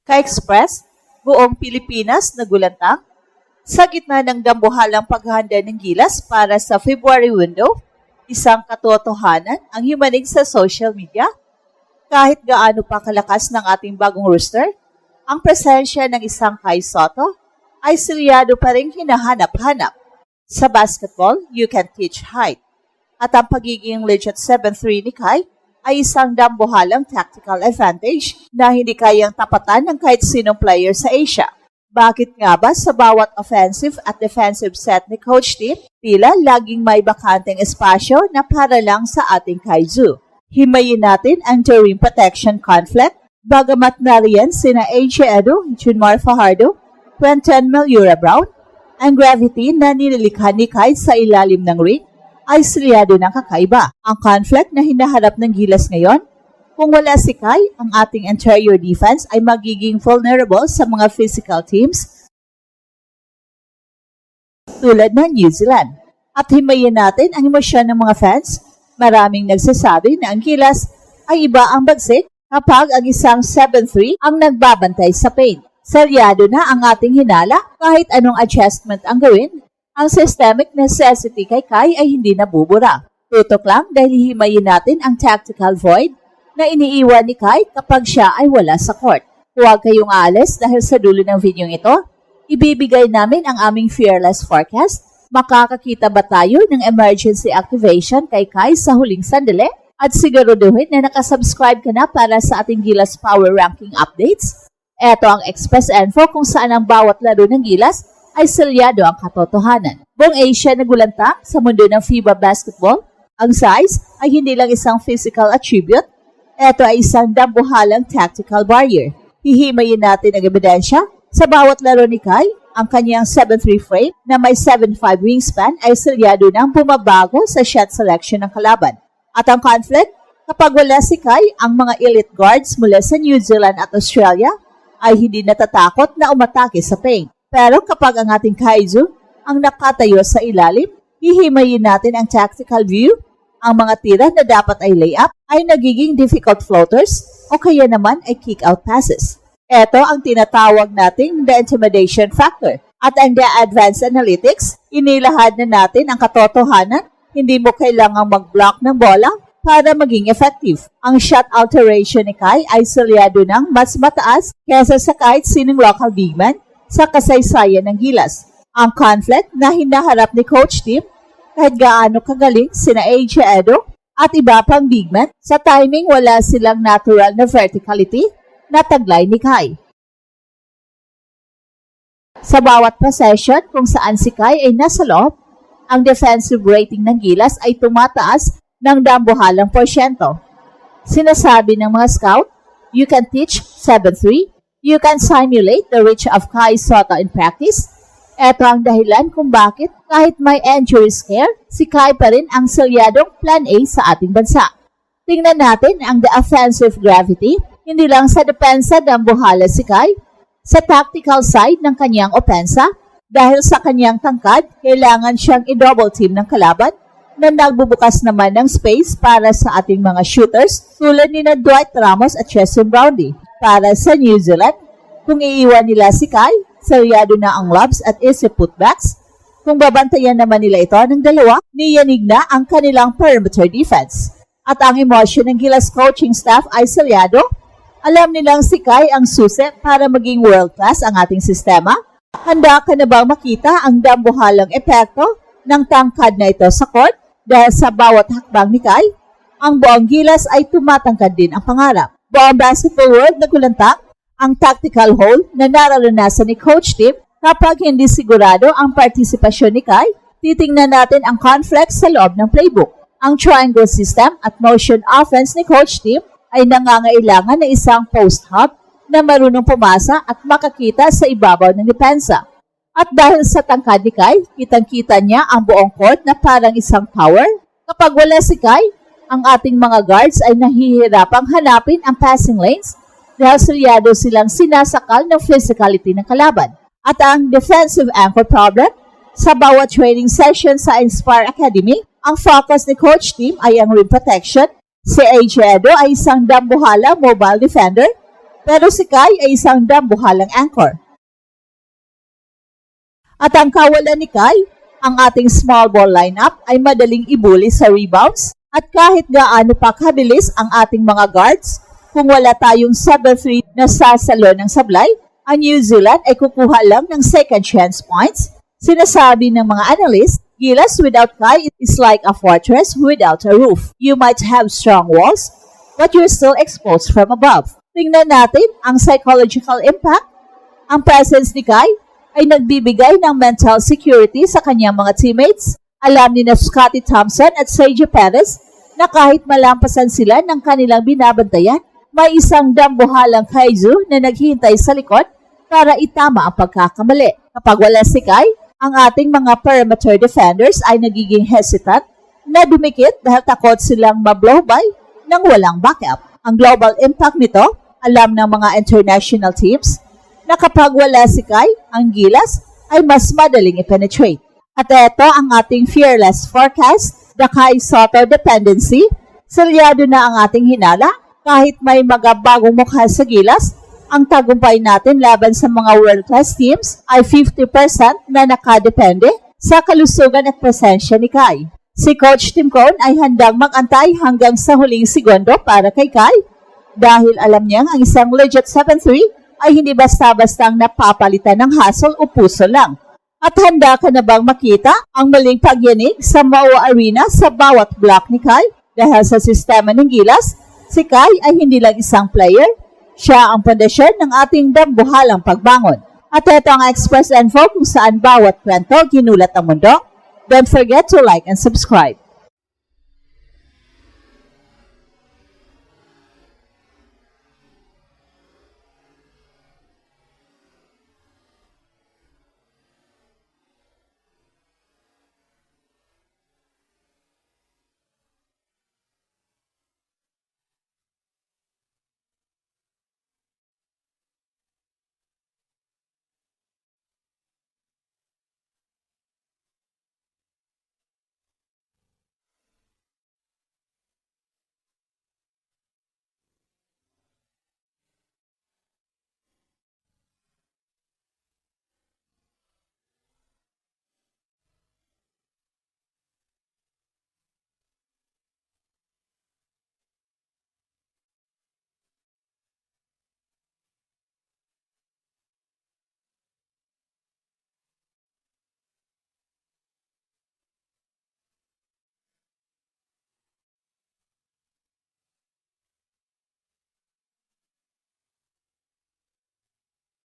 Ka-Express, buong Pilipinas nagulantang sa gitna ng dambuhalang paghahanda ng gilas para sa February window, isang katotohanan ang himanig sa social media. Kahit gaano pa kalakas ng ating bagong rooster, ang presensya ng isang Kai Sotto ay selyado pa rin hinahanap-hanap. Sa basketball, you can teach height. At ang pagiging legit 7'3" ni Kai ay isang dambuhalang tactical advantage na hindi kayang tapatan ng kahit sinong player sa Asia. Bakit nga ba sa bawat offensive at defensive set ni Coach Tim, tila laging may bakanteng espasyo na para lang sa ating Kaizu? Himayin natin ang rim protection conflict, bagamat nariyan sina AJ Edo, Junmar Fajardo, Quentin Meliora Brown, ang gravity na nilikha ni Kai sa ilalim ng ring ay selyado ng kakaiba. Ang conflict na hinaharap ng gilas ngayon, kung wala si Kai, ang ating interior defense ay magiging vulnerable sa mga physical teams tulad ng New Zealand. At himayin natin ang emosyon ng mga fans. Maraming nagsasabi na ang gilas ay iba ang bagsik kapag ang isang 7'3" ang nagbabantay sa paint. Selyado na ang ating hinala kahit anong adjustment ang gawin. Ang systemic necessity kay Kai ay hindi nabubura. Tutok lang dahil himayin natin ang tactical void na iniiwan ni Kai kapag siya ay wala sa court. Huwag kayong aalis dahil sa dulo ng video ito, ibibigay namin ang aming fearless forecast. Makakakita ba tayo ng emergency activation kay Kai sa huling sandali? At siguraduhin na nakasubscribe ka na para sa ating Gilas Power Ranking updates. Ito ang Express Info kung saan ang bawat laro ng Gilas ay selyado ang katotohanan. Buong Asia nagulantang sa mundo ng FIBA basketball. Ang size ay hindi lang isang physical attribute, ito ay isang dambuhalang tactical barrier. Hihimayin natin ang ebidensya. Sa bawat laro ni Kai, ang kanyang 7'3" frame na may 7'5" wingspan ay selyado ng bumabago sa shot selection ng kalaban. At ang conflict, kapag wala si Kai, ang mga elite guards mula sa New Zealand at Australia ay hindi natatakot na umatake sa paint. Pero kapag ang ating Kaizu ang nakatayo sa ilalim, hihimayin natin ang tactical view. Ang mga tira na dapat ay layup ay nagiging difficult floaters o kaya naman ay kick-out passes. Ito ang tinatawag nating the intimidation factor. At ang the advanced analytics, inilahad na natin ang katotohanan, hindi mo kailangang mag-block ng bola para maging effective. Ang shot alteration ni Kai ay selyado ng mas mataas kesa sa kahit sinong local big man sa kasaysayan ng Gilas. Ang conflict na hinaharap ni Coach Tim, kahit gaano kagaling sina AJ Edo at iba pang big men, sa timing wala silang natural na verticality na taglay ni Kai. Sa bawat possession kung saan si Kai ay nasa loob, ang defensive rating ng Gilas ay tumataas ng dambuhalang porsyento. Sinasabi ng mga scout, you can teach 7'3", you can simulate the reach of Kai Sotto in practice. Ito ang dahilan kung bakit kahit may injury scare, si Kai pa rin ang selyadong plan A sa ating bansa. Tingnan natin ang the offensive gravity, hindi lang sa depensa dambuhala si Kai, sa tactical side ng kanyang opensa, dahil sa kanyang tangkad, kailangan siyang i-double team ng kalaban na nagbubukas naman ng space para sa ating mga shooters tulad ni na Dwight Ramos at Chesson Brownlee. Para sa New Zealand, kung iiwan nila si Kai, selyado na ang lobs at easy putbacks. Kung babantayan naman nila ito ng dalawa, niyanig na ang kanilang perimeter defense. At ang emosyon ng Gilas coaching staff ay selyado. Alam nilang si Kai ang susi para maging world-class ang ating sistema. Handa ka na bang makita ang dambuhalang epekto ng tangkad na ito sa court? Dahil sa bawat hakbang ni Kai, ang buong Gilas ay tumatangkad din ang pangarap. Buong basketball world nagulantang ang tactical hole na nararanasan ni Coach Tim kapag hindi sigurado ang partisipasyon ni Kai. Titingnan natin ang conflict sa loob ng playbook. Ang triangle system at motion offense ni Coach Tim ay nangangailangan ng isang post hub na marunong pumasa at makakita sa ibabaw ng depensa. At dahil sa tangkad ni Kai, kitang-kita niya ang buong court na parang isang tower. Kapag wala si Kai, ang ating mga guards ay nahihirapang hanapin ang passing lanes dahil selyado silang sinasakal ng physicality ng kalaban. At ang defensive anchor problem, sa bawat training session sa Inspire Academy, ang focus ni Coach Tim ay ang rim protection. Si AJ Edo ay isang dambuhala mobile defender, Pero si Kai ay isang dambuhalang anchor. At ang kawalan ni Kai, ang ating small ball lineup ay madaling ibuli sa rebounds at kahit gaano pa kabilis ang ating mga guards, kung wala tayong 7-3 na sasalo ng sablay, ang New Zealand ay kukuha lang ng second chance points. Sinasabi ng mga analysts, Gilas without Kai is like a fortress without a roof. You might have strong walls, but you're still exposed from above. Tingnan natin ang psychological impact. Ang presence ni Kai ay nagbibigay ng mental security sa kanyang mga teammates. Alam ni na Scottie Thompson at Sergio Perez na kahit malampasan sila ng kanilang binabantayan, may isang dambuhalang Kaizu na naghihintay sa likod para itama ang pagkakamali. Kapag wala si Kai, ang ating mga perimeter defenders ay nagiging hesitant na dumikit dahil takot silang ma-blow by nang walang backup. Ang global impact nito, alam ng mga international teams, na kapag wala si Kai, ang Gilas ay mas madaling i-penetrate. At ito ang ating fearless forecast, the Kai Soto dependency. Selyado na ang ating hinala, kahit may bagong mukha sa Gilas, ang tagumpay natin laban sa mga world-class teams ay 50% na nakadepende sa kalusugan at presensya ni Kai. Si Coach Tim Cone ay handang mag-antay hanggang sa huling segundo para kay Kai dahil alam niyang ang isang legit 7-3 ay hindi basta-bastang napapalitan ng hustle o puso lang. At handa ka na bang makita ang maling pagyanig sa Maua Arena sa bawat block ni Kai? Dahil sa sistema ng Gilas, si Kai ay hindi lang isang player, siya ang pundasyon ng ating dambuhalang pagbangon. At ito ang Express Info kung saan bawat kwento ginulat ang mundo. Don't forget to like and subscribe.